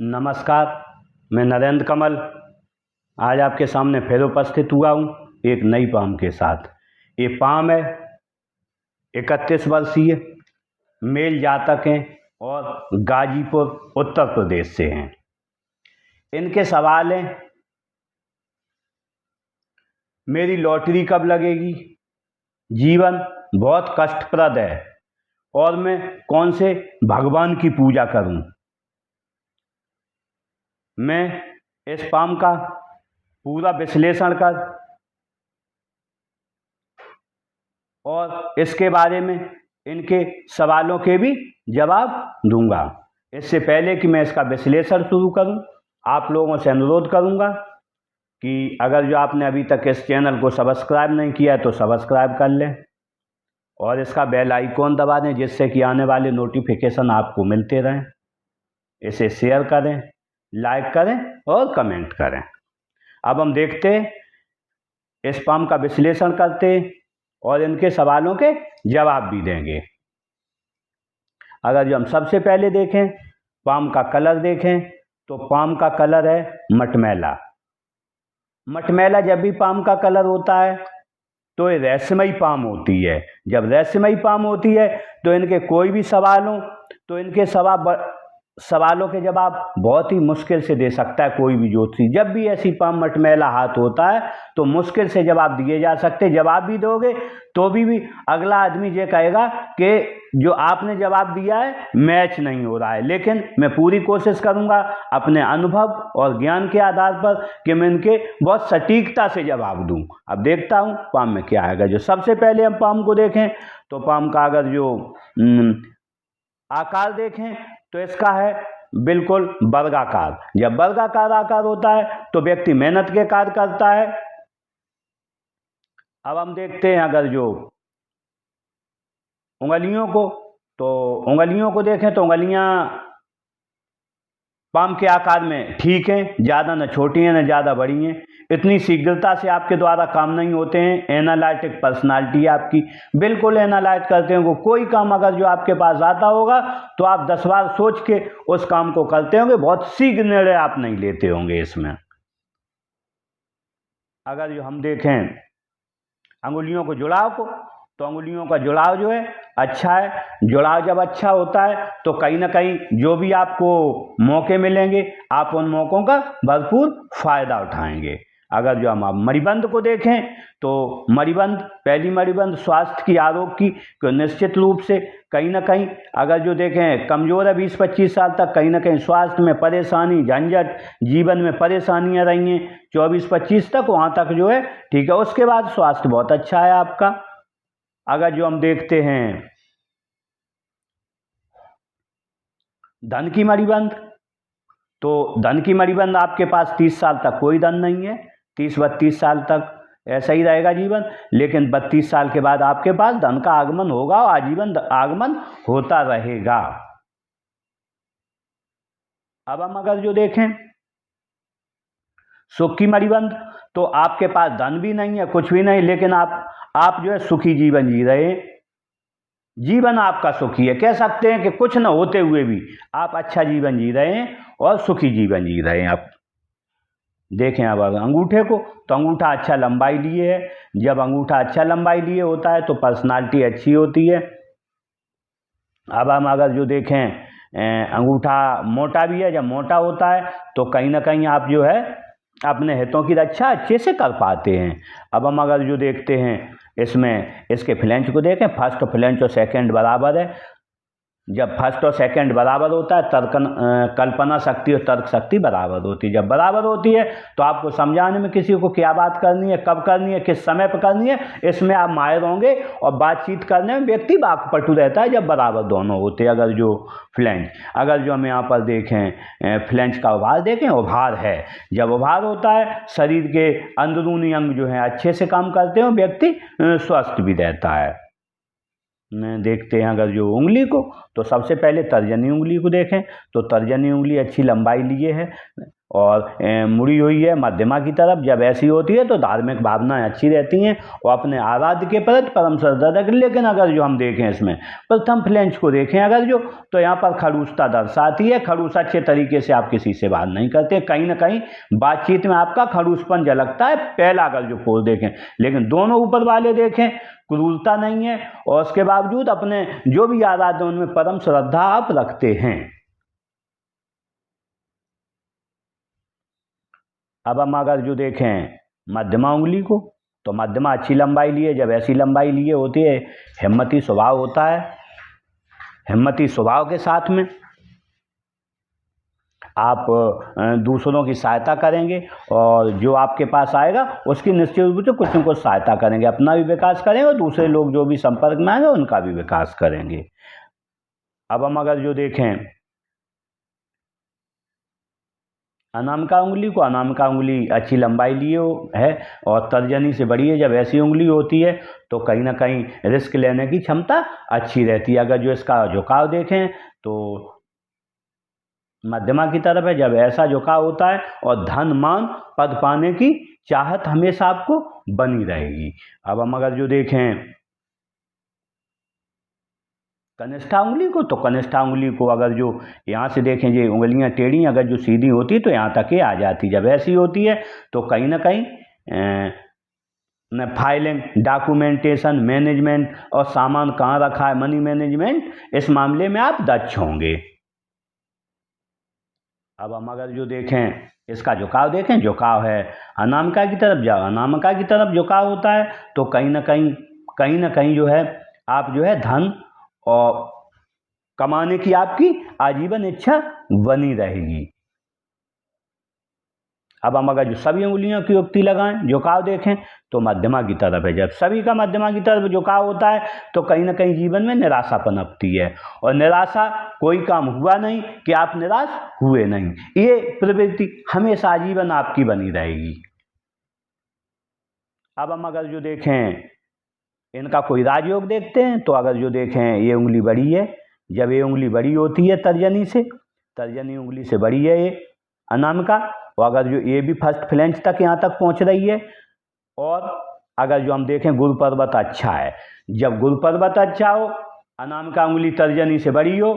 नमस्कार। मैं नरेंद्र कमल आज आपके सामने फिर उपस्थित हुआ हूँ एक नई पाम के साथ। ये पाम है 31 वर्षीय, मेल जातक हैं और गाजीपुर उत्तर प्रदेश से हैं। इनके सवाल हैं, मेरी लॉटरी कब लगेगी, जीवन बहुत कष्टप्रद है और मैं कौन से भगवान की पूजा करूं। मैं इस पाम का पूरा विश्लेषण कर और इसके बारे में इनके सवालों के भी जवाब दूंगा। इससे पहले कि मैं इसका विश्लेषण शुरू करूं, आप लोगों से अनुरोध करूंगा कि अगर जो आपने अभी तक इस चैनल को सब्सक्राइब नहीं किया है तो सब्सक्राइब कर लें और इसका बेल आइकॉन दबा दें, जिससे कि आने वाले नोटिफिकेशन आपको मिलते रहें। इसे शेयर करें, लाइक करें और कमेंट करें। अब हम देखते हैं, इस पाम का विश्लेषण करते हैं और इनके सवालों के जवाब भी देंगे। अगर जो हम सबसे पहले देखें, पाम का कलर देखें तो पाम का कलर है मटमैला। मटमैला जब भी पाम का कलर होता है तो ये रहस्यमयी पाम होती है। जब रहस्यमयी पाम होती है तो इनके कोई भी सवाल हो तो इनके सवालों के जवाब बहुत ही मुश्किल से दे सकता है कोई भी ज्योतिषी। जब भी ऐसी पाम मटमैला हाथ होता है तो मुश्किल से जवाब दिए जा सकते। जवाब भी दोगे तो भी अगला आदमी ये कहेगा कि जो आपने जवाब दिया है मैच नहीं हो रहा है। लेकिन मैं पूरी कोशिश करूंगा अपने अनुभव और ज्ञान के आधार पर कि मैं इनके बहुत सटीकता से जवाब दूं। अब देखता हूं पाम में क्या आएगा। जो सबसे पहले हम पाम को देखें तो पाम का अगर जो आकार देखें तो इसका है बिल्कुल वर्गाकार। जब वर्गाकार आकार होता है तो व्यक्ति मेहनत के कार्य करता है। अब हम देखते हैं अगर जो उंगलियों को, तो उंगलियों को देखें तो उंगलियां पाम के आकार में ठीक हैं, ज़्यादा न छोटी हैं न ज़्यादा बड़ी हैं। इतनी शीघ्रता से आपके द्वारा काम नहीं होते हैं। एनालिटिक पर्सनालिटी आपकी, बिल्कुल एनालाइज करते हैं। कोई काम अगर जो आपके पास आता होगा तो आप 10 बार सोच के उस काम को करते होंगे, बहुत शीघ्र निर्णय आप नहीं लेते होंगे इसमें। अगर जो हम देखें अंगुलियों को जुड़ाव को, तो अंगुलियों का जुड़ाव जो है अच्छा है। जुड़ाव जब अच्छा होता है तो कहीं ना कहीं जो भी आपको मौके मिलेंगे आप उन मौक़ों का भरपूर फायदा उठाएंगे। अगर जो हम मणिबंध को देखें तो मणिबंध, पहली मणिबंध स्वास्थ्य की, आरोग्य की, तो निश्चित रूप से कहीं ना कहीं अगर जो देखें कमज़ोर है 20-25 साल तक, कहीं ना कहीं स्वास्थ्य में परेशानी, झंझट, जीवन में परेशानियां रही हैं 24-25 तक, वहाँ तक जो है ठीक है। उसके बाद स्वास्थ्य बहुत अच्छा है आपका। अगर जो हम देखते हैं धन की मणिबंध, तो धन की मणिबंध आपके पास 30 साल तक कोई धन नहीं है, 30-32 साल तक ऐसा ही रहेगा जीवन। लेकिन 32 साल के बाद आपके पास धन का आगमन होगा और आजीवन आगमन होता रहेगा। अब हम अगर जो देखें सुख की मणिबंध, तो आपके पास धन भी नहीं है, कुछ भी नहीं, लेकिन आप जो है सुखी जीवन जी रहे हैं। जीवन आपका सुखी है, कह सकते हैं कि कुछ न होते हुए भी आप अच्छा जीवन जी रहे हैं और सुखी जीवन जी रहे हैं। आप देखें अब अंगूठे को, तो अंगूठा अच्छा लंबाई लिए है। जब अंगूठा अच्छा लंबाई लिए होता है तो पर्सनालिटी अच्छी होती है। अब हम अगर जो देखें अंगूठा मोटा भी है, जब मोटा होता है तो कहीं ना कहीं आप जो है अपने हितों की रक्षा अच्छे से कर पाते हैं। अब हम अगर जो देखते हैं इसमें इसके फ्लैंच को देखें, फर्स्ट फ्लैंच और सेकंड बराबर है। जब फर्स्ट और सेकंड बराबर होता है कल्पना शक्ति और तर्क शक्ति बराबर होती है। जब बराबर होती है तो आपको समझाने में किसी को क्या बात करनी है, कब करनी है, किस समय पर करनी है, इसमें आप माहिर होंगे और बातचीत करने में व्यक्ति वाक्पटु रहता है जब बराबर दोनों होते हैं। अगर जो फ्लैंच, अगर जो हम यहाँ पर देखें फ्लैंच का उभार देखें, उभार है, जब उभार होता है शरीर के अंदरूनी अंग जो है अच्छे से काम करते हैं, व्यक्ति स्वस्थ भी रहता है। देखते हैं अगर जो उंगली को, तो सबसे पहले तर्जनी उंगली को देखें तो तर्जनी उंगली अच्छी लंबाई लिए है और मुड़ी हुई है मध्यमा की तरफ, जब ऐसी होती है तो धार्मिक भावनाएं अच्छी रहती हैं और अपने आराध्य के प्रति परम श्रद्धा रखें। लेकिन अगर जो हम देखें इसमें प्रथम फ्लेंच को देखें अगर जो, तो यहाँ पर खड़ूसता दर्शाती है। खड़ूस अच्छे तरीके से आप किसी से बात नहीं करते, कहीं ना कहीं बातचीत में आपका खड़ूसपन झलकता है, पहला अगर जो पोल देखें। लेकिन दोनों ऊपर वाले देखें, क्रूरता नहीं है और उसके बावजूद अपने जो भी आराध्य उनमें परम श्रद्धा आप रखते हैं। अब हम अगर जो देखें मध्यमा उंगली को, तो मध्यमा अच्छी लंबाई लिए, जब ऐसी लंबाई लिए होती है हिम्मती स्वभाव होता है। हिम्मती स्वभाव के साथ में आप दूसरों की सहायता करेंगे और जो आपके पास आएगा उसकी निश्चित रूप से कुछ न कुछ सहायता करेंगे, अपना भी विकास करेंगे और दूसरे लोग जो भी संपर्क में आएंगे उनका भी विकास करेंगे। अब हम अगर जो देखें अनामिका उंगली को, अनामिका उंगली अच्छी लंबाई लिए है और तर्जनी से बड़ी है। जब ऐसी उंगली होती है तो कहीं ना कहीं रिस्क लेने की क्षमता अच्छी रहती है। अगर जो इसका झुकाव देखें तो मध्यमा की तरफ है, जब ऐसा झुकाव होता है और धन मान पद पाने की चाहत हमेशा आपको बनी रहेगी। अब हम अगर जो देखें कनिष्ठा उंगली को, तो कनिष्ठा उंगली को अगर जो यहाँ से देखें ये उंगलियां टेढ़ी अगर जो सीधी होती तो यहाँ तक ही आ जाती। जब ऐसी होती है तो कहीं ना कहीं फाइलिंग, डॉक्यूमेंटेशन, मैनेजमेंट और सामान कहाँ रखा है, मनी मैनेजमेंट, इस मामले में आप दक्ष होंगे। अब हम अगर जो देखें इसका झुकाव देखें, झुकाव है अनामिका की तरफ। जब अनामिका की तरफ झुकाव होता है तो कहीं ना कहीं जो है आप जो है धन और कमाने की आपकी आजीवन इच्छा बनी रहेगी। अब हम अगर जो सभी उंगलियों की युक्ति लगाएं, झुकाव देखें तो मध्यमा की तरफ है। जब सभी का मध्यमा की तरफ झुकाव होता है तो कहीं ना कहीं जीवन में निराशा पनपती है और निराशा, कोई काम हुआ नहीं कि आप निराश हुए नहीं, ये प्रवृत्ति हमेशा आजीवन आपकी बनी रहेगी। अब हम अगर जो देखें इनका कोई राजयोग देखते हैं, तो अगर जो देखें ये उंगली बड़ी है, जब ये उंगली बड़ी होती है तर्जनी से, तर्जनी उंगली से बड़ी है ये अनामिका, और अगर जो ये भी फर्स्ट फ्लेंच तक यहाँ तक पहुँच रही है, और अगर जो हम देखें गुरु पर्वत अच्छा है, जब गुरु पर्वत अच्छा हो, अनामिका उंगली तर्जनी से बड़ी हो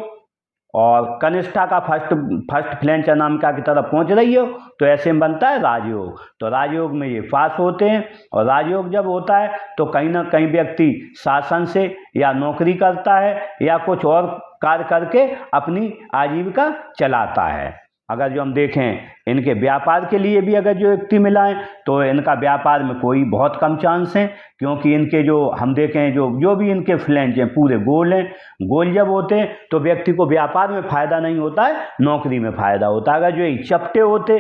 और कनिष्ठा का फर्स्ट फ्लेंच अनामिका की तरफ पहुंच रही हो, तो ऐसे में बनता है राजयोग। तो राजयोग में ये पास होते हैं और राजयोग जब होता है तो कहीं ना कहीं व्यक्ति शासन से या नौकरी करता है या कुछ और कार्य करके अपनी आजीविका चलाता है। अगर जो हम देखें इनके व्यापार के लिए भी अगर जो युक्ति मिलाएं तो इनका व्यापार में कोई बहुत कम चांस है, क्योंकि इनके जो हम देखें जो भी इनके फ्लेंच हैं पूरे गोल हैं। गोल जब होते हैं तो व्यक्ति को व्यापार में फ़ायदा नहीं होता है, नौकरी में फ़ायदा होता है। अगर जो यही चपटे होते,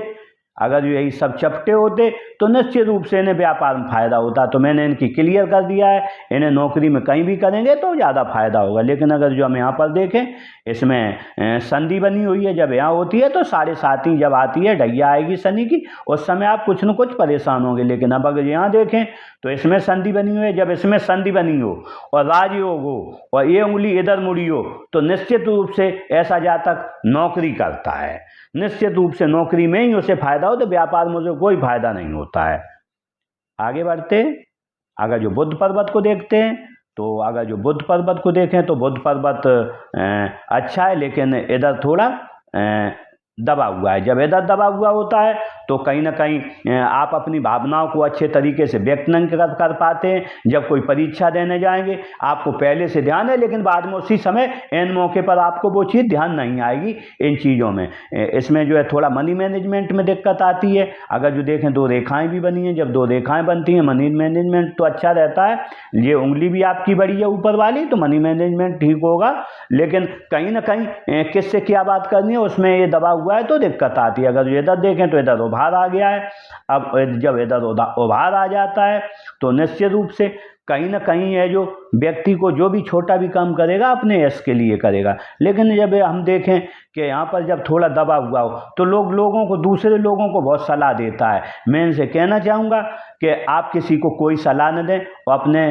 अगर जो यही सब चपटे होते तो निश्चित रूप से इन्हें व्यापार में फ़ायदा होता। तो मैंने इनकी क्लियर कर दिया है, इन्हें नौकरी में कहीं भी करेंगे तो ज़्यादा फायदा होगा। लेकिन अगर जो हम यहाँ पर देखें इसमें संधि बनी हुई है, जब यहाँ होती है तो 7.5 जब आती है, ढैया आएगी शनि की, उस समय आप कुछ न कुछ परेशान होंगे। लेकिन अब अगर यहाँ देखें तो इसमें संधि बनी हुई है, जब इसमें संधि बनी हो और राजयोग हो और ये उंगली इधर मुड़ी हो तो निश्चित रूप से ऐसा जातक नौकरी करता है, निश्चित रूप से नौकरी में ही उसे फायदा हो, तो व्यापार में उसे कोई फायदा नहीं होता है। आगे बढ़ते अगर जो बुध पर्वत को देखते हैं, तो अगर जो बुध पर्वत को देखें तो बुध पर्वत अच्छा है, लेकिन इधर थोड़ा दबा हुआ है। जब इधर दबा हुआ होता है तो कहीं ना कहीं आप अपनी भावनाओं को अच्छे तरीके से व्यक्त नहीं कर पाते हैं। जब कोई परीक्षा देने जाएंगे आपको पहले से ध्यान है, लेकिन बाद में उसी समय एन मौके पर आपको वो चीज़ ध्यान नहीं आएगी इन चीज़ों में। इसमें जो है थोड़ा मनी मैनेजमेंट में दिक्कत आती है। अगर जो देखें 2 रेखाएं भी बनी हैं, जब 2 रेखाएं बनती हैं मनी मैनेजमेंट तो अच्छा रहता है। ये उंगली भी आपकी बड़ी है ऊपर वाली, तो मनी मैनेजमेंट ठीक होगा। लेकिन कहीं ना कहीं किससे क्या बात करनी है उसमें ये दबा हुआ है तो दिक्कत आती है। अगर इधर देखें तो इधर उभार आ गया है। अब जब इधर उभार आ जाता है तो निश्चित रूप से कहीं ना कहीं है जो व्यक्ति को जो भी छोटा भी काम करेगा अपने यश के लिए करेगा। लेकिन जब हम देखें कि यहाँ पर जब थोड़ा दबा हुआ हो तो लोगों को, दूसरे लोगों को बहुत सलाह देता है। मैं इनसे कहना चाहूँगा कि आप किसी को कोई सलाह न दें और अपने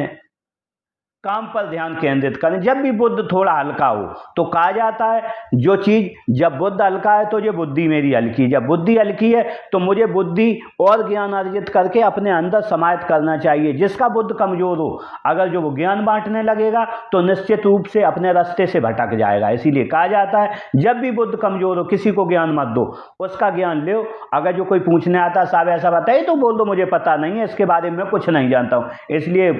काम पर ध्यान केंद्रित करें। जब भी बुद्ध थोड़ा हल्का हो तो कहा जाता है जो चीज, जब बुद्ध हल्का है तो ये बुद्धि मेरी हल्की है, जब बुद्धि हल्की है तो मुझे बुद्धि और ज्ञान अर्जित करके अपने अंदर समाहित करना चाहिए। जिसका बुद्ध कमजोर हो, अगर जो वो ज्ञान बांटने लगेगा तो निश्चित रूप से अपने रास्ते से भटक जाएगा। इसीलिए कहा जाता है जब भी बुद्ध कमजोर हो किसी को ज्ञान मत दो, उसका ज्ञान लो। अगर जो कोई पूछने आता साहब ऐसा बताइए तो बोल दो मुझे पता नहीं है, इसके बारे में कुछ नहीं जानता हूं। इसलिए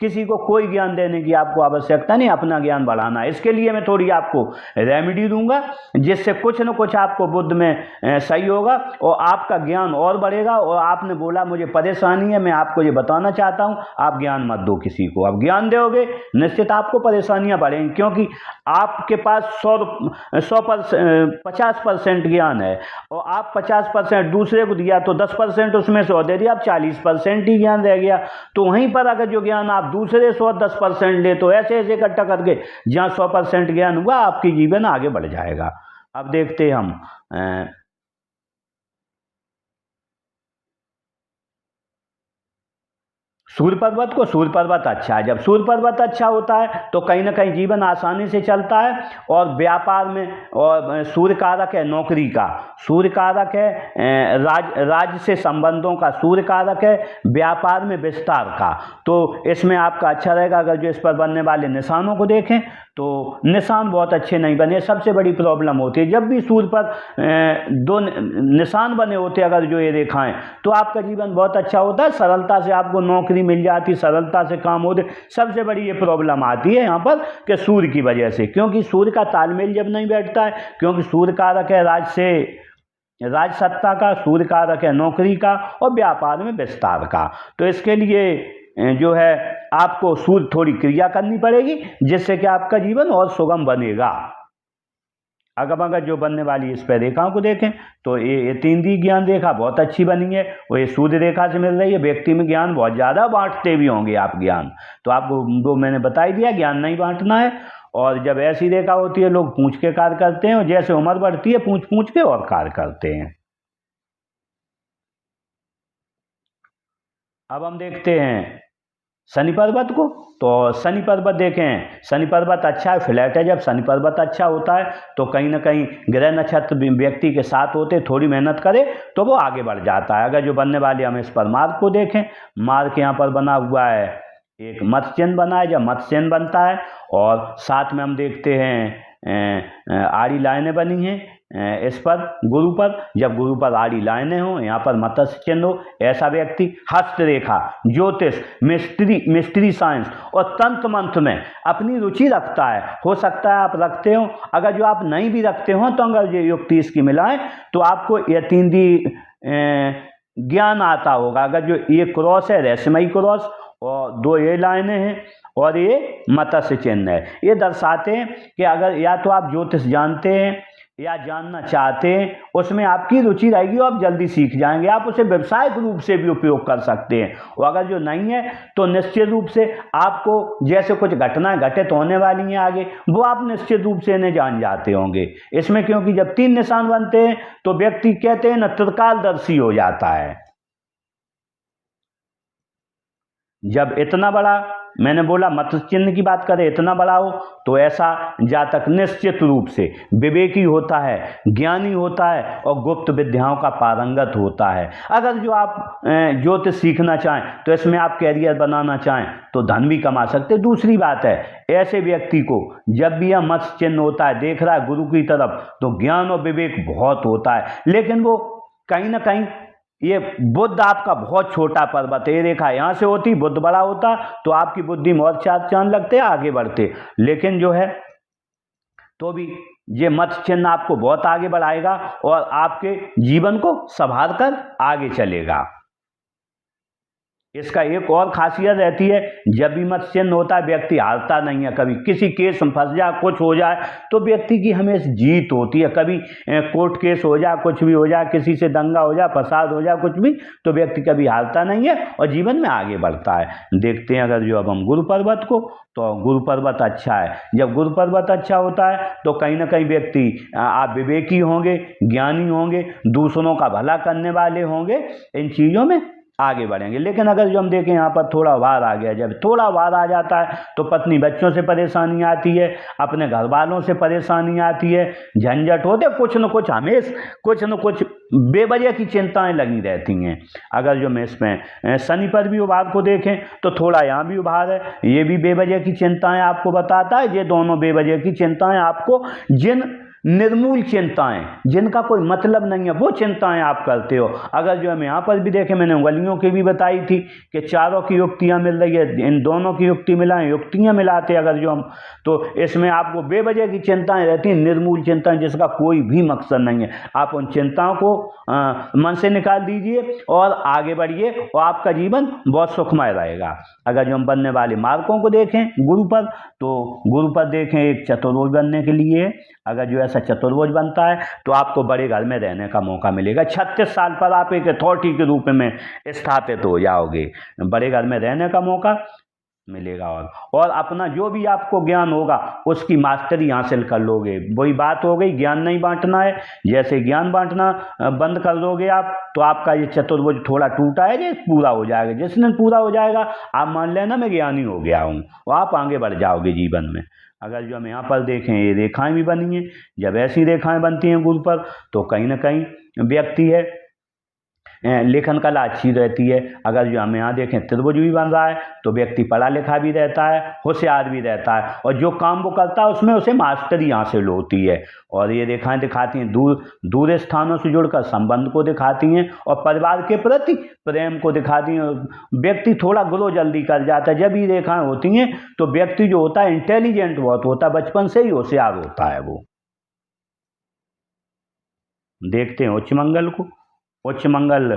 किसी को कोई ज्ञान देने की आपको आवश्यकता नहीं, अपना ज्ञान बढ़ाना। इसके लिए मैं थोड़ी आपको रेमेडी दूंगा जिससे कुछ न कुछ आपको बुद्ध में सही होगा और आपका ज्ञान और बढ़ेगा। और आपने बोला मुझे परेशानी है, मैं आपको ये बताना चाहता हूं, आप ज्ञान मत दो किसी को। आप ज्ञान दोगे निश्चित आपको परेशानियां बढ़ेंगी, क्योंकि आपके पास 50% ज्ञान है और आप 50% दूसरे को दिया तो 10% उसमें से और दे दिया, आप 40% ही ज्ञान रह गया। तो वहीं पर अगर जो ज्ञान आप दूसरे 110% ले तो ऐसे ऐसे इकट्ठा करके जहां 100% ज्ञान हुआ आपकी जीवन आगे बढ़ जाएगा। अब देखते हैं हम सूर्य पर्वत को। सूर्य पर्वत अच्छा है। जब सूर्य पर्वत अच्छा होता है तो कहीं ना कहीं जीवन आसानी से चलता है और व्यापार में, और सूर्य कारक है नौकरी का, सूर्य कारक है राज्य से संबंधों का, सूर्य कारक है व्यापार में विस्तार का। तो इसमें आपका अच्छा रहेगा। अगर जो इस पर बनने वाले निशानों को देखें तो निशान बहुत अच्छे नहीं बने। सबसे बड़ी प्रॉब्लम होती है जब भी सूर्य पर दो निशान बने होते हैं, अगर जो ये रेखाएं, तो आपका जीवन बहुत अच्छा होता है। सरलता से आपको नौकरी मिल जाती, सरलता से काम होते। सबसे बड़ी ये प्रॉब्लम आती है यहाँ पर कि सूर्य की वजह से, क्योंकि सूर्य का तालमेल जब नहीं बैठता है, क्योंकि सूर्य कारक है राज सत्ता का, सूर्य कारक है नौकरी का और व्यापार में विस्तार का। तो इसके लिए जो है आपको सूर्य थोड़ी क्रिया करनी पड़ेगी जिससे कि आपका जीवन और सुगम बनेगा। अगर जो बनने वाली इस पर रेखाओं को देखें तो ये 3D ज्ञान रेखा बहुत अच्छी बनी है, वो ये सूर्य रेखा से मिल रही है। व्यक्ति में ज्ञान बहुत ज़्यादा बांटते भी होंगे आप ज्ञान, तो आपको वो मैंने बता ही दिया, ज्ञान नहीं बांटना है। और जब ऐसी रेखा होती है लोग पूछ के कार्य करते हैं और जैसे उम्र बढ़ती है पूछ के और कार्य करते हैं। अब हम देखते हैं शनि पर्वत को। तो शनि पर्वत देखें, शनि पर्वत अच्छा है, फ्लैट है। जब शनि पर्वत अच्छा होता है तो कहीं ना कहीं ग्रह नक्षत्र व्यक्ति के साथ होते, थोड़ी मेहनत करे तो वो आगे बढ़ जाता है। अगर जो बनने वाले हम इस पर मार्ग को देखें, मार्ग यहाँ पर बना हुआ है, एक मत्स्य चिन्ह बना है। जब मत्स्य चिन्ह बनता है और साथ में हम देखते हैं आड़ी लाइनें बनी हैं इस पर गुरु पर। जब गुरु पर आड़ी लाइनें हो, यहाँ पर मत्स्य चिन्ह हो, ऐसा व्यक्ति हस्तरेखा, ज्योतिष, मिस्ट्री साइंस और तंत्र मंत्र में अपनी रुचि रखता है। हो सकता है आप रखते हो, अगर जो आप नहीं भी रखते हो तो अगर ये युक्ति इसकी मिलाएं तो आपको ये 3D ज्ञान आता होगा। अगर जो ये क्रॉस है रहस्यमयी क्रॉस और 2 ये लाइनें हैं और ये मत्स्य चिन्ह है, ये दर्शाते हैं कि अगर या तो आप ज्योतिष जानते हैं या जानना चाहते हैं, उसमें आपकी रुचि रहेगी और आप जल्दी सीख जाएंगे। आप उसे व्यावसायिक रूप से भी उपयोग कर सकते हैं। और अगर जो नहीं है तो निश्चित रूप से आपको जैसे कुछ घटनाएं घटित होने वाली हैं आगे, वो आप निश्चित रूप से इन्हें जान जाते होंगे इसमें, क्योंकि जब 3 निशान बनते हैं तो व्यक्ति कहते हैं ना त्रिकालदर्शी हो जाता है। जब इतना बड़ा, मैंने बोला मत्स्य चिन्ह की बात करें, इतना बड़ा हो तो ऐसा जातक निश्चित रूप से विवेकी होता है, ज्ञानी होता है और गुप्त विद्याओं का पारंगत होता है। अगर जो आप ज्योतिष सीखना चाहें तो इसमें आप कैरियर बनाना चाहें तो धन भी कमा सकते। दूसरी बात है, ऐसे व्यक्ति को जब भी यह मत्स्य चिन्ह होता है, देख रहा है गुरु की तरफ, तो ज्ञान और विवेक बहुत होता है। लेकिन वो कहीं ना कहीं, ये बुद्ध आपका बहुत छोटा पर्वत है, ये रेखा यहाँ से होती, बुद्ध बड़ा होता तो आपकी बुद्धि में और 4 चांद लगते, आगे बढ़ते। लेकिन जो है तो भी ये मत्स्य चिन्ह आपको बहुत आगे बढ़ाएगा और आपके जीवन को संभाल कर आगे चलेगा। इसका एक और खासियत रहती है, जब भी मत्स्य चिन्ह होता है व्यक्ति हारता नहीं है। कभी किसी केस में फंस जाए, कुछ हो जाए तो व्यक्ति की हमेशा जीत होती है। कभी कोर्ट केस हो जाए, कुछ भी हो जाए, किसी से दंगा हो जाए, फसाद हो जाए, कुछ भी, तो व्यक्ति कभी हारता नहीं है और जीवन में आगे बढ़ता है। देखते हैं अगर जो अब हम गुरु पर्वत को, तो गुरु पर्वत अच्छा है। जब गुरु पर्वत अच्छा होता है तो कहीं ना कहीं व्यक्ति आप विवेकी होंगे, ज्ञानी होंगे, दूसरों का भला करने वाले होंगे। इन चीज़ों में आगे बढ़ेंगे। लेकिन अगर जो हम देखें यहाँ पर थोड़ा वार आ गया, जब थोड़ा वार आ जाता है तो पत्नी बच्चों से परेशानी आती है, अपने घर वालों से परेशानी आती है, झंझट होते, कुछ न कुछ हमेशा कुछ न कुछ बेवजह की चिंताएं लगी रहती हैं। अगर जो हम इसमें शनि पर भी उभार को देखें तो थोड़ा यहाँ भी उभार है, ये भी बेवजह की चिंताएं आपको बताता है। ये दोनों बेवजह की चिंताएं आपको, जिन निर्मूल चिंताएं जिनका कोई मतलब नहीं है, वो चिंताएं आप करते हो। अगर जो हम यहाँ पर भी देखें, मैंने उंगलियों की भी बताई थी कि चारों की युक्तियां मिल रही है, इन दोनों की युक्ति मिलाएं, युक्तियां मिलाते अगर जो हम, तो इसमें आपको बेवजह की चिंताएं रहती हैं, निर्मूल चिंताएं जिसका कोई भी मकसद नहीं है। आप उन चिंताओं को मन से निकाल दीजिए और आगे बढ़िए और आपका जीवन बहुत सुखमय रहेगा। अगर जो हम बनने वाले मार्कों को देखें गुरु पर, तो गुरु पर देखें एक चतुर्भुज बनने के लिए, अगर जो ऐसा चतुर्भुज बनता है तो आपको बड़े घर में रहने का मौका मिलेगा। 36 साल पर आप एक अथॉरिटी के रूप में स्थापित हो जाओगे, बड़े घर में रहने का मौका मिलेगा। और अपना जो भी आपको ज्ञान होगा उसकी मास्टरी हासिल कर लोगे। वही बात हो गई, ज्ञान नहीं बांटना है। जैसे ज्ञान बांटना बंद कर दोगे आप, तो आपका ये चतुर्भुज थोड़ा टूटा है, ये पूरा हो जाएगा। जिस दिन पूरा हो जाएगा आप मान लेना मैं ज्ञानी हो गया हूँ, और आप आगे बढ़ जाओगे जीवन में। अगर जो हम यहाँ पर देखें, ये रेखाएं भी बनी हैं। जब ऐसी रेखाएं बनती हैं गुरु पर तो कहीं ना कहीं व्यक्ति है लेखन कला अच्छी रहती है। अगर जो हम यहाँ देखें त्रिभुज भी बन रहा है तो व्यक्ति पढ़ा लिखा भी रहता है, होशियार भी रहता है, और जो काम वो करता है उसमें उसे मास्टरी हासिल होती है। और ये रेखाएं दिखाती हैं दूर स्थानों से जुड़कर संबंध को दिखाती हैं, और परिवार के प्रति प्रेम को दिखाती हैं। व्यक्ति थोड़ा ग्रो जल्दी कर जाता है जब ये रेखाएं होती हैं, तो व्यक्ति जो होता है इंटेलिजेंट बहुत होता है, बचपन से ही होशियार होता है वो। देखते हैं उच्च मंगल को। उच्च मंगल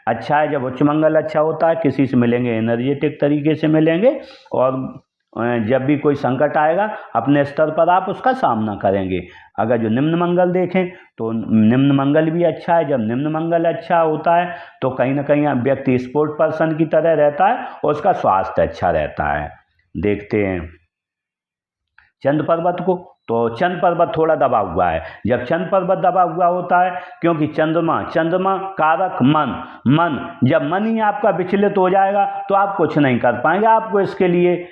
अच्छा है। जब उच्च मंगल अच्छा होता है, किसी से मिलेंगे एनर्जेटिक तरीके से मिलेंगे, और जब भी कोई संकट आएगा अपने स्तर पर आप उसका सामना करेंगे। अगर जो निम्न मंगल देखें तो निम्न मंगल भी अच्छा है। जब निम्न मंगल अच्छा होता है तो कहीं ना कहीं व्यक्ति स्पोर्ट पर्सन की तरह रहता है और उसका स्वास्थ्य अच्छा रहता है। देखते हैं चंद्र पर्वत को, तो चंद्र पर्वत थोड़ा दबा हुआ है। जब चंद्र पर्वत दबा हुआ होता है, क्योंकि चंद्रमा कारक मन, जब मन ही आपका विचलित हो जाएगा तो आप कुछ नहीं कर पाएंगे। आपको इसके लिए,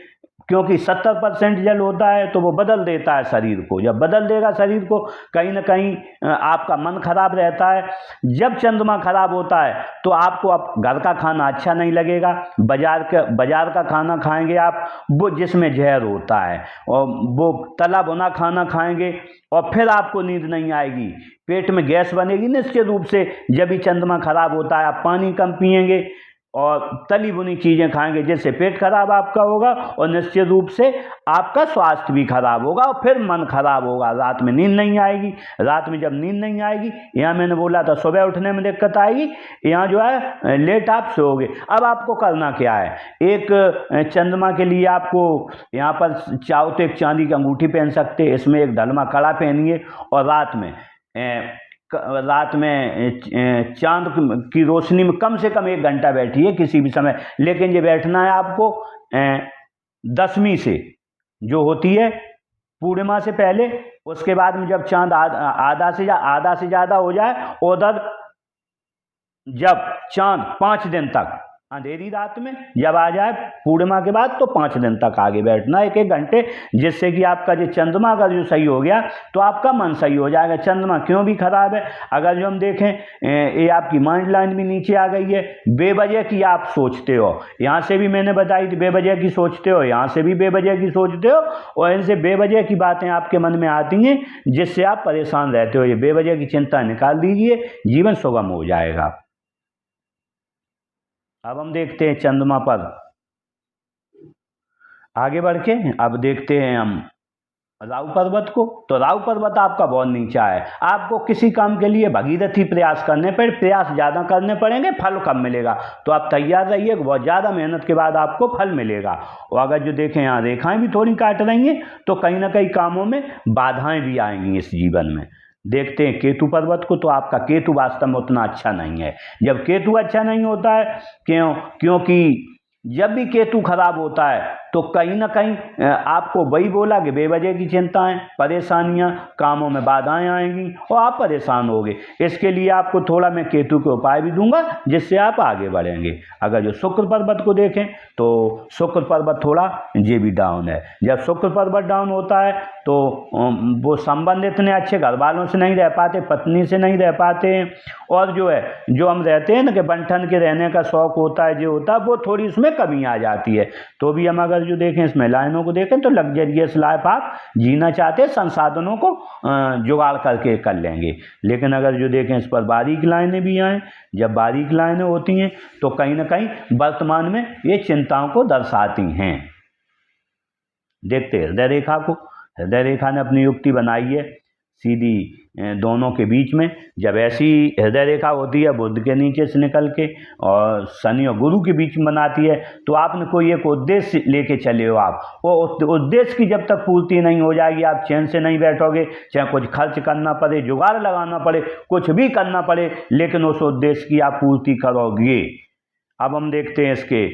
क्योंकि 70% जल होता है तो वो बदल देता है शरीर को। जब बदल देगा शरीर को, कहीं ना कहीं आपका मन खराब रहता है। जब चंद्रमा खराब होता है तो आपको अब घर का खाना अच्छा नहीं लगेगा, बाजार का खाना खाएंगे आप, वो जिसमें जहर होता है, और वो तला भुना खाना खाएंगे, और फिर आपको नींद नहीं आएगी, पेट में गैस बनेगी निश्चित रूप से। जब भी चंद्रमा खराब होता है आप पानी कम पिएंगे और तली भुनी चीज़ें खाएंगे, जिससे पेट खराब आपका होगा, और निश्चित रूप से आपका स्वास्थ्य भी खराब होगा, और फिर मन खराब होगा। रात में नींद नहीं आएगी। रात में जब नींद नहीं आएगी, यहाँ मैंने बोला था सुबह उठने में दिक्कत आएगी, यहाँ जो है लेट आप सोओगे। अब आपको करना क्या है, एक चंद्रमा के लिए आपको यहाँ पर चाहो तो एक चांदी की अंगूठी पहन सकते, इसमें एक दलमा कड़ा पहनिए, और रात में चांद की रोशनी में कम से कम 1 घंटा बैठिए किसी भी समय। लेकिन ये बैठना है आपको 10वीं से, जो होती है पूर्णिमा से पहले। उसके बाद में जब चांद आधा से ज़्यादा हो जाए, उधर जब चांद 5 दिन तक अंधेरी रात में जब आ जाए पूर्णिमा के बाद, तो 5 दिन तक आगे बैठना 1-1 घंटे, जिससे कि आपका जो चंद्रमा अगर जो सही हो गया तो आपका मन सही हो जाएगा। चंद्रमा क्यों भी खराब है, अगर जो हम देखें ये आपकी माइंड लाइन भी नीचे आ गई है। बेवजह की आप सोचते हो, यहाँ से भी मैंने बताई थी बेवजह की सोचते हो, यहाँ से भी बेवजह की सोचते हो, और इनसे बेवजह की बातें आपके मन में आती हैं, जिससे आप परेशान रहते हो। ये बेवजह की चिंता निकाल दीजिए, जीवन सुगम हो जाएगा। अब हम देखते हैं चंद्रमा पर आगे बढ़ के, अब देखते हैं हम राहु पर्वत को। तो राहु पर्वत आपका बहुत नीचा है। आपको किसी काम के लिए भगीरथी प्रयास करने पर प्रयास ज़्यादा करने पड़ेंगे, फल कम मिलेगा। तो आप तैयार रहिए, बहुत ज़्यादा मेहनत के बाद आपको फल मिलेगा। और अगर जो देखें यहाँ रेखाएं भी थोड़ी काट रही हैं, तो कहीं ना कहीं कामों में बाधाएं भी आएंगी इस जीवन में। देखते हैं केतु पर्वत को, तो आपका केतु वास्तव में उतना अच्छा नहीं है। जब केतु अच्छा नहीं होता है, क्योंकि जब भी केतु खराब होता है तो कहीं ना कहीं आपको वही बोला कि बेवजह की चिंताएं, परेशानियां, कामों में बाधाएं आएंगी और आप परेशान होगे। इसके लिए आपको थोड़ा मैं केतु के उपाय भी दूंगा जिससे आप आगे बढ़ेंगे। अगर जो शुक्र पर्वत को देखें तो शुक्र पर्वत थोड़ा ये भी डाउन है। जब शुक्र पर्वत डाउन होता है तो वो संबंध इतने अच्छे घर वालों से नहीं रह पाते, पत्नी से नहीं रह पाते हैं, और जो है जो हम रहते हैं ना कि बंठन के रहने का शौक होता है, जो होता है वो थोड़ी उसमें कमी आ जाती है। तो भी हम अगर जो देखें इसमें लाइनों को देखें तो लग्जरियस लाइफ आप जीना चाहते हैं, संसाधनों को जुगाड़ करके कर लेंगे। लेकिन अगर जो देखें इस पर बारीक लाइनें भी आएँ, जब बारीक लाइनें होती हैं तो कहीं ना कहीं वर्तमान में ये चिंताओं को दर्शाती हैं। देखते हृदय रेखा को। हृदय रेखा ने अपनी युक्ति बनाई है सीधी दोनों के बीच में। जब ऐसी हृदय रेखा होती है बुध के नीचे से निकल के और शनि और गुरु के बीच में बनाती है, तो आपने कोई एक उद्देश्य लेके चले हो आप, वो उद्देश्य की जब तक पूर्ति नहीं हो जाएगी आप चैन से नहीं बैठोगे। चाहे कुछ खर्च करना पड़े, जुगाड़ लगाना पड़े, कुछ भी करना पड़े, लेकिन उस उद्देश्य की आप पूर्ति करोगे। अब हम देखते हैं इसके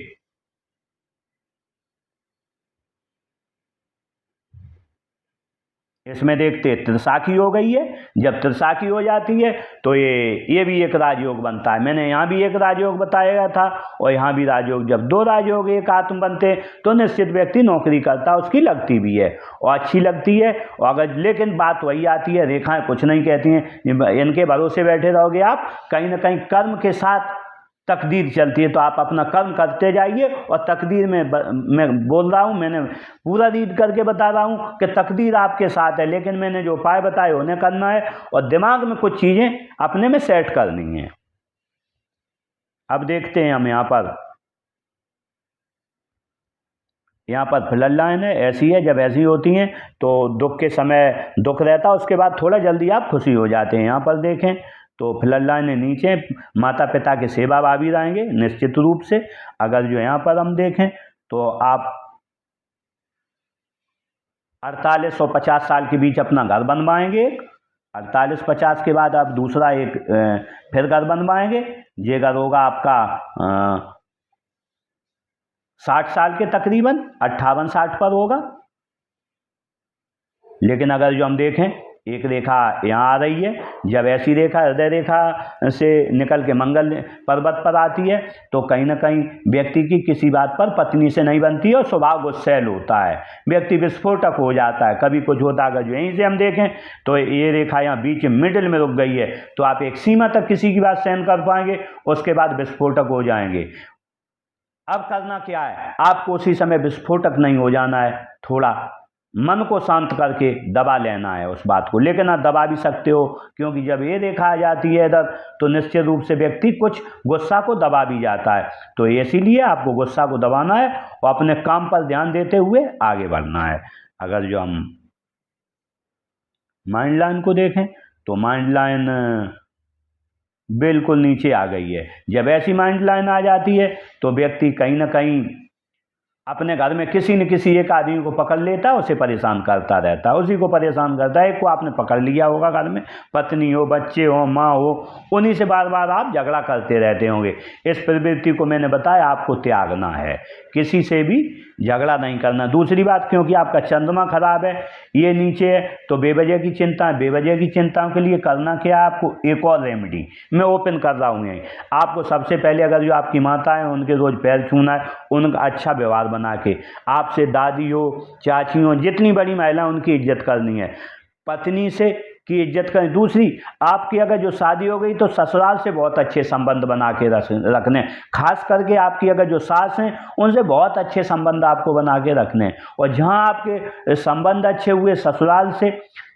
इसमें देखते त्रिशाखी हो गई है। जब त्रिशाखी हो जाती है तो ये भी एक राजयोग बनता है। मैंने यहाँ भी एक राजयोग बताया था और यहाँ भी राजयोग। जब दो राजयोग एक आत्म बनते तो निश्चित व्यक्ति नौकरी करता, उसकी लगती भी है और अच्छी लगती है। और अगर लेकिन बात वही आती है, रेखाएं कुछ नहीं कहती हैं, इनके भरोसे बैठे रहोगे आप, कहीं ना कहीं कर्म के साथ तकदीर चलती है। तो आप अपना कर्म करते जाइए और तकदीर में मैं बोल रहा हूँ, मैंने पूरा रीड करके बता रहा हूँ कि तकदीर आपके साथ है, लेकिन मैंने जो उपाय बताए उन्हें करना है और दिमाग में कुछ चीज़ें अपने में सेट करनी है। अब देखते हैं हम यहाँ पर फ्लड लाइन है, ऐसी है। जब ऐसी होती हैं तो दुख के समय दुख रहता है, उसके बाद थोड़ा जल्दी आप खुशी हो जाते हैं। यहाँ पर देखें तो फ्लड लाइन नीचे माता पिता के सेवा भावी रहेंगे निश्चित रूप से। अगर जो यहाँ पर हम देखें तो आप 48 और 50 साल के बीच अपना घर बनवाएंगे। 48-50 के बाद आप दूसरा एक फिर घर बनवाएंगे। ये घर होगा आपका 60 साल के तकरीबन 58-60 पर होगा। लेकिन अगर जो हम देखें एक रेखा यहाँ आ रही है, जब ऐसी रेखा हृदय रेखा से निकल के मंगल पर्वत पर आती है तो कहीं ना कहीं व्यक्ति की किसी बात पर पत्नी से नहीं बनती है और स्वभाव गुस्सैल होता है, व्यक्ति विस्फोटक हो जाता है, कभी कुछ होता है। अगर जो यहीं से हम देखें तो ये रेखा यहाँ बीच मिडिल में रुक गई है, तो आप एक सीमा तक किसी की बात सहन कर पाएंगे, उसके बाद विस्फोटक हो जाएंगे। अब करना क्या है, आपको उसी समय विस्फोटक नहीं हो जाना है, थोड़ा मन को शांत करके दबा लेना है उस बात को। लेकिन आप दबा भी सकते हो, क्योंकि जब ये देखा आ जाती है इधर तो निश्चित रूप से व्यक्ति कुछ गुस्सा को दबा भी जाता है। तो इसीलिए आपको गुस्सा को दबाना है और अपने काम पर ध्यान देते हुए आगे बढ़ना है। अगर जो हम माइंड लाइन को देखें तो माइंड लाइन बिल्कुल नीचे आ गई है। जब ऐसी माइंड लाइन आ जाती है तो व्यक्ति कहीं ना कहीं अपने घर में किसी न किसी एक आदमी को पकड़ लेता है, उसे परेशान करता रहता है, उसी को परेशान करता है। एक को आपने पकड़ लिया होगा, घर में पत्नी हो, बच्चे हो, माँ हो, उन्हीं से बार बार आप झगड़ा करते रहते होंगे। इस प्रवृत्ति को मैंने बताया आपको त्यागना है, किसी से भी झगड़ा नहीं करना। दूसरी बात, क्योंकि आपका चंद्रमा खराब है, ये नीचे है, तो बेवजह की चिंता, बेवजह की चिंताओं के लिए करना क्या है आपको, एक और रेमेडी मैं ओपन कर रहा हूँ। आपको सबसे पहले अगर जो आपकी माता है उनके रोज पैर छूना है, उनका अच्छा व्यवहार बना के, आपसे दादी हो, चाची हो, जितनी बड़ी महिला उनकी इज्जत करनी है, पत्नी से की इज्जत करें। दूसरी, आपकी अगर जो शादी हो गई तो ससुराल से बहुत अच्छे संबंध बना के रखने, खास करके आपकी अगर जो सास हैं उनसे बहुत अच्छे संबंध आपको बना के रखने। और जहां आपके संबंध अच्छे हुए ससुराल से,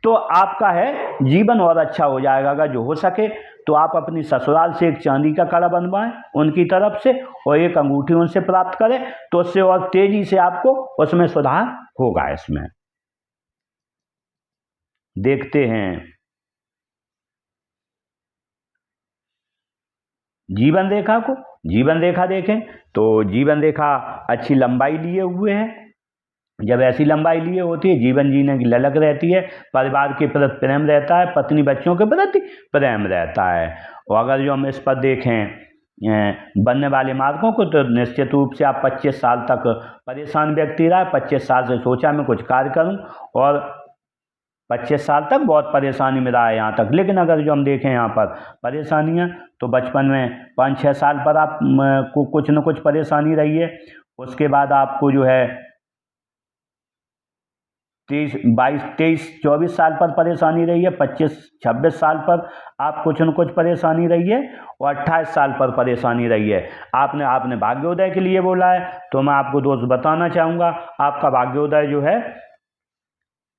तो आपका है जीवन और अच्छा हो जाएगा। अगर जो हो सके तो आप अपनी ससुराल से एक चांदी का कड़ा बनवाएं उनकी तरफ से और एक अंगूठी उनसे प्राप्त करें, तो उससे और तेजी से आपको उसमें सुधार होगा। इसमें देखते हैं जीवन रेखा को। जीवन रेखा देखें तो जीवन रेखा अच्छी लंबाई लिए हुए है। जब ऐसी लंबाई लिए होती है, जीवन जीने की ललक रहती है, परिवार के प्रति प्रेम रहता है, पत्नी बच्चों के प्रति प्रेम रहता है। और अगर जो हम इस पर देखें बनने वाले मार्गों को, तो निश्चित रूप से आप 25 साल तक परेशान व्यक्ति रहा। 25 साल से सोचा मैं कुछ कार्य करूं, और 25 साल तक बहुत परेशानी में रहा है यहाँ तक। लेकिन अगर जो हम देखें यहाँ पर परेशानियाँ, तो बचपन में 5-6 साल पर आप को कुछ न कुछ परेशानी रही है। उसके बाद आपको जो है 23 साल पर परेशानी रही है। 25-26 साल पर आप कुछ न कुछ परेशानी रही है, और 28 साल पर परेशानी रही है। आपने भाग्योदय के लिए बोला है, तो मैं आपको दोस्त बताना चाहूँगा, आपका भाग्योदय जो है,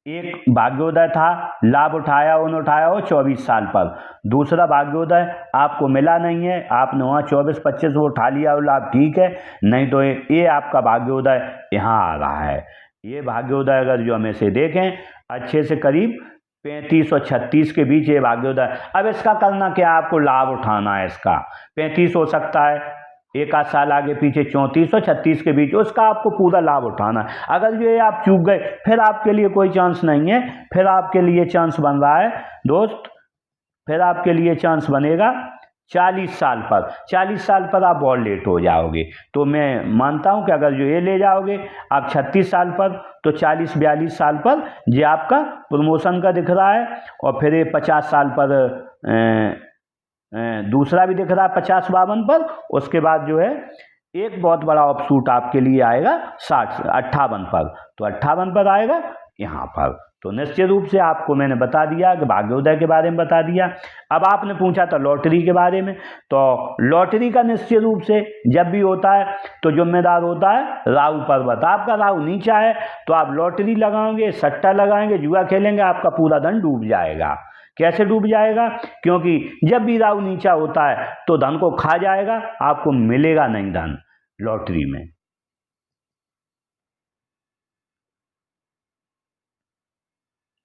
एक भाग्योदय था, लाभ उठाया हो 24 साल पर। दूसरा भाग्योदय आपको मिला नहीं है, आपने वहाँ 24-25 वो उठा लिया हो लाभ, ठीक है, नहीं तो ये आपका भाग्योदय यहाँ आ रहा है। ये भाग्योदय अगर जो हम इसे देखें अच्छे से, करीब 35 और 36 के बीच ये भाग्योदय। अब इसका करना क्या, आपको लाभ उठाना है इसका। 35 हो सकता है, एक आध साल आगे पीछे 34 और 36 के बीच, उसका आपको पूरा लाभ उठाना है। अगर ये आप चूक गए, फिर आपके लिए कोई चांस नहीं है। फिर आपके लिए चांस बन रहा है दोस्त, फिर आपके लिए चांस बनेगा 40 साल पर। 40 साल पर आप बहुत लेट हो जाओगे। तो मैं मानता हूं कि अगर जो ये ले जाओगे आप 36 साल पर, तो 40-42 साल पर ये आपका प्रमोशन का दिख रहा है। और फिर ये 50 साल पर दूसरा भी दिख रहा है 50-52 पर। उसके बाद जो है एक बहुत बड़ा ऑफशूट आपके लिए आएगा 58 पर, तो 58 पर आएगा यहाँ पर। तो निश्चित रूप से आपको मैंने बता दिया कि भाग्योदय के बारे में बता दिया। अब आपने पूछा था लॉटरी के बारे में, तो लॉटरी का निश्चित रूप से जब भी होता है तो जिम्मेदार होता है राहु पर्वत। आपका राहु नीचा है, तो आप लॉटरी लगाओगे, सट्टा लगाएंगे, जुआ खेलेंगे, आपका पूरा धन डूब जाएगा। कैसे डूब जाएगा, क्योंकि जब भी राहु नीचा होता है तो धन को खा जाएगा, आपको मिलेगा नहीं धन लॉटरी में।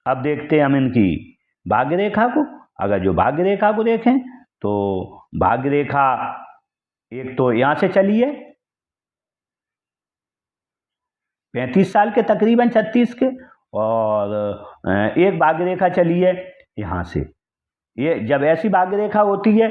अब देखते हैं हम इनकी भाग्य रेखा को। अगर जो भाग्य रेखा को देखें, तो भाग्य रेखा एक तो यहाँ से चली है 35 साल के, तकरीबन 36 के, और एक भाग्य रेखा चली है यहाँ से। ये जब ऐसी भाग्य रेखा होती है,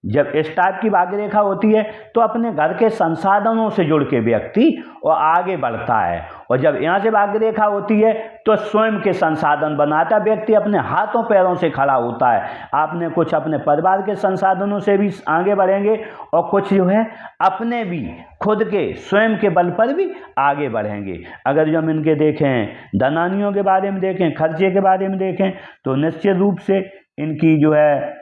जब इस टाइप की भाग्य रेखा होती है, तो अपने घर के संसाधनों से जुड़ के व्यक्ति और आगे बढ़ता है। और जब यहाँ से भाग्य रेखा होती है, तो स्वयं के संसाधन बनाता है व्यक्ति, अपने हाथों पैरों से खड़ा होता है। आपने कुछ अपने परिवार के संसाधनों से भी आगे बढ़ेंगे, और कुछ जो है अपने भी खुद के स्वयं के बल पर भी आगे बढ़ेंगे। अगर जो हम इनके देखें धनानियों के बारे में देखें, खर्चे के बारे में देखें, तो निश्चित रूप से इनकी जो है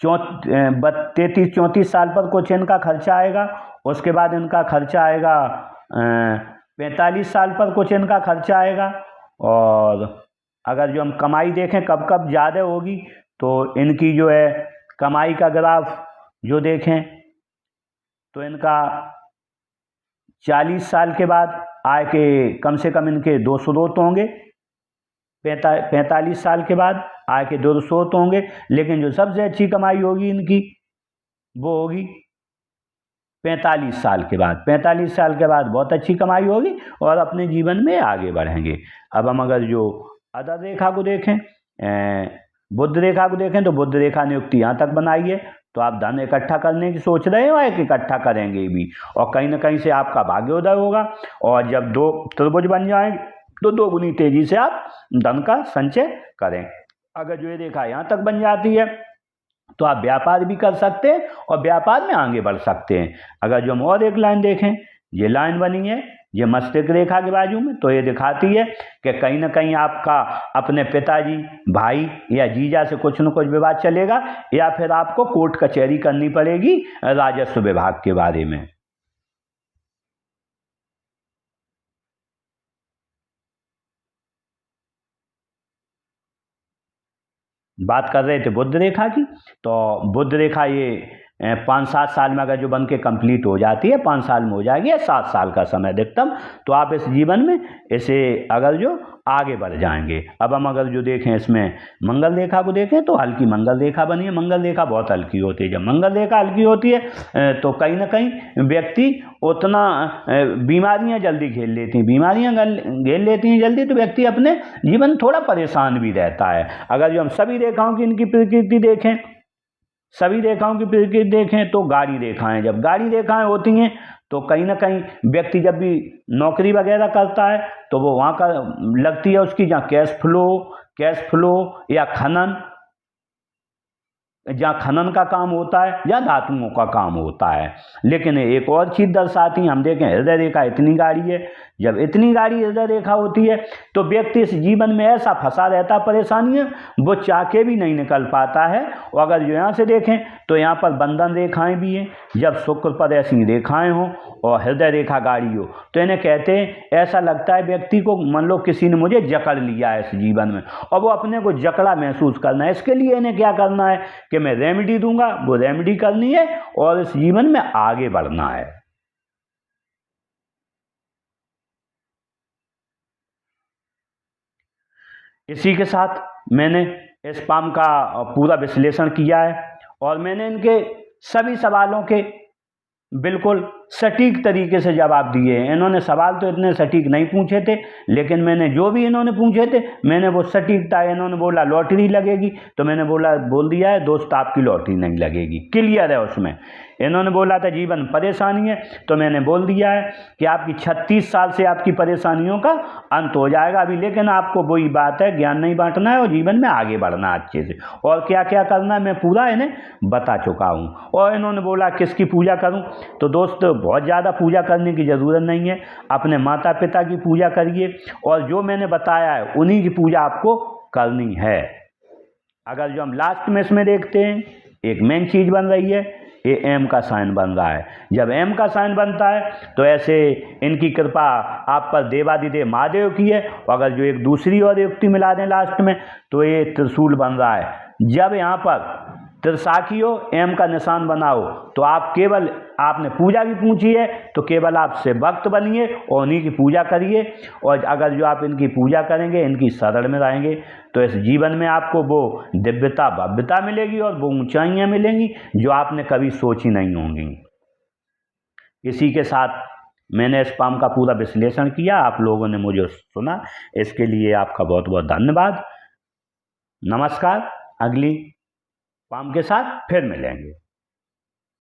33-34 साल पर कुछ इनका खर्चा आएगा। उसके बाद इनका खर्चा आएगा 45 साल पर कुछ इनका खर्चा आएगा। और अगर जो हम कमाई देखें कब कब ज़्यादा होगी, तो इनकी जो है कमाई का ग्राफ जो देखें, तो इनका 40 साल के बाद आय के कम से कम इनके 2 स्रोत होंगे। 45 साल के बाद आय के 2 स्रोत होंगे। लेकिन जो सबसे अच्छी कमाई होगी इनकी, वो होगी 45 साल के बाद। 45 साल के बाद बहुत अच्छी कमाई होगी, और अपने जीवन में आगे बढ़ेंगे। अब हम अगर जो अदर रेखा को देखें, बुध रेखा को देखें, तो बुध रेखा ने युक्ति यहाँ तक बनाई है, तो आप धन इकट्ठा करने की सोच रहे हो, एक इकट्ठा करेंगे भी, और कहीं ना कहीं से आपका भाग्योदय होगा। और जब 2 त्रिभुज बन जाएंगे, तो 2 गुनी तेजी से आप धन का संचय करें। अगर जो ये रेखा यहाँ तक बन जाती है, तो आप व्यापार भी कर सकते हैं और व्यापार में आगे बढ़ सकते हैं। अगर जो हम और एक लाइन देखें, ये लाइन बनी है ये मस्तिष्क रेखा के बाजू में, तो ये दिखाती है कि कहीं ना कहीं आपका अपने पिताजी, भाई या जीजा से कुछ न कुछ विवाद चलेगा, या फिर आपको कोर्ट कचहरी करनी पड़ेगी राजस्व विभाग के बारे में। बात कर रहे थे बुध रेखा की, तो बुध रेखा ये 5-7 साल में अगर जो बन के कंप्लीट हो जाती है, 5 साल में हो जाएगी या 7 साल का समय अधिकतम, तो आप इस जीवन में इसे अगर जो आगे बढ़ जाएंगे। अब हम अगर जो देखें इसमें मंगल रेखा को देखें तो हल्की मंगल रेखा बनी है। मंगल रेखा बहुत हल्की होती है। जब मंगल रेखा हल्की होती है तो कहीं ना कहीं व्यक्ति उतना बीमारियां जल्दी घेर लेती हैं, बीमारियां घेर लेती हैं जल्दी, तो व्यक्ति अपने जीवन में थोड़ा परेशान भी रहता है। अगर जो हम सभी रेखाओं की इनकी प्रकृति देखें, सभी रेखाओं की प्रकृति देखें तो गाढ़ी रेखाएं, जब गाढ़ी रेखाएं होती हैं तो कहीं ना कहीं व्यक्ति जब भी नौकरी वगैरह करता है तो वो वहाँ का लगती है उसकी, जहाँ कैश फ्लो या खनन, जहाँ खनन का काम होता है या धातुओं का काम होता है। लेकिन एक और चीज़ दर्शाती है, हम देखें हृदय रेखा इतनी गाढ़ी है। जब इतनी गाढ़ी हृदय रेखा होती है तो व्यक्ति इस जीवन में ऐसा फंसा रहता, परेशानी है वो चाह के भी नहीं निकल पाता है। और अगर जो यहाँ से देखें तो यहाँ पर बंधन रेखाएं भी हैं। जब शुक्र पर ऐसी रेखाएं हों और हृदय रेखा गाढ़ी हो तो इन्हें कहते हैं, ऐसा लगता है व्यक्ति को मान लो किसी ने मुझे जकड़ लिया है इस जीवन में, और वो अपने को जकड़ा महसूस करना है। इसके लिए इन्हें क्या करना है कि मैं रेमेडी दूंगा, वो रेमेडी करनी है और इस जीवन में आगे बढ़ना है। इसी के साथ मैंने इस पाम का पूरा विश्लेषण किया है और मैंने इनके सभी सवालों के बिल्कुल सटीक तरीके से जवाब दिए हैं। इन्होंने सवाल तो इतने सटीक नहीं पूछे थे, लेकिन मैंने जो भी इन्होंने पूछे थे मैंने वो सटीकता, इन्होंने बोला लॉटरी लगेगी तो मैंने बोल दिया है दोस्त आपकी लॉटरी नहीं लगेगी, क्लियर है उसमें। इन्होंने बोला था जीवन परेशानी है तो मैंने बोल दिया है कि आपकी 36 साल से आपकी परेशानियों का अंत हो जाएगा अभी, लेकिन आपको वही बात है, ज्ञान नहीं बांटना है और जीवन में आगे बढ़ना है अच्छे से, और क्या क्या करना है मैं पूरा इन्हें बता चुका हूँ। और इन्होंने बोला किसकी पूजा करूँ, तो दोस्त बहुत ज़्यादा पूजा करने की ज़रूरत नहीं है, अपने माता पिता की पूजा करिए और जो मैंने बताया है उन्हीं की पूजा आपको करनी है। अगर जो हम लास्ट में इसमें देखते हैं एक मेन चीज़ बन रही है, ये एम का साइन बन रहा है। जब एम का साइन बनता है तो ऐसे इनकी कृपा आप पर देवादिदेव महादेव की है। और अगर जो एक दूसरी और युक्ति मिला दें लास्ट में तो ये त्रिशूल बन रहा है। जब यहाँ पर त्रिशाखी हो, एम का निशान बनाओ, तो आप केवल आपने पूजा भी पूछी है तो केवल आप से भक्त बनिए और उन्हीं की पूजा करिए। और अगर जो आप इनकी पूजा करेंगे, इनकी शरण में रहेंगे, तो इस जीवन में आपको वो दिव्यता भव्यता मिलेगी और वो ऊंचाइयां मिलेंगी जो आपने कभी सोची नहीं होंगी। इसी के साथ मैंने इस पाम का पूरा विश्लेषण किया, आप लोगों ने मुझे सुना, इसके लिए आपका बहुत बहुत धन्यवाद। नमस्कार। अगली पाम के साथ फिर मिलेंगे।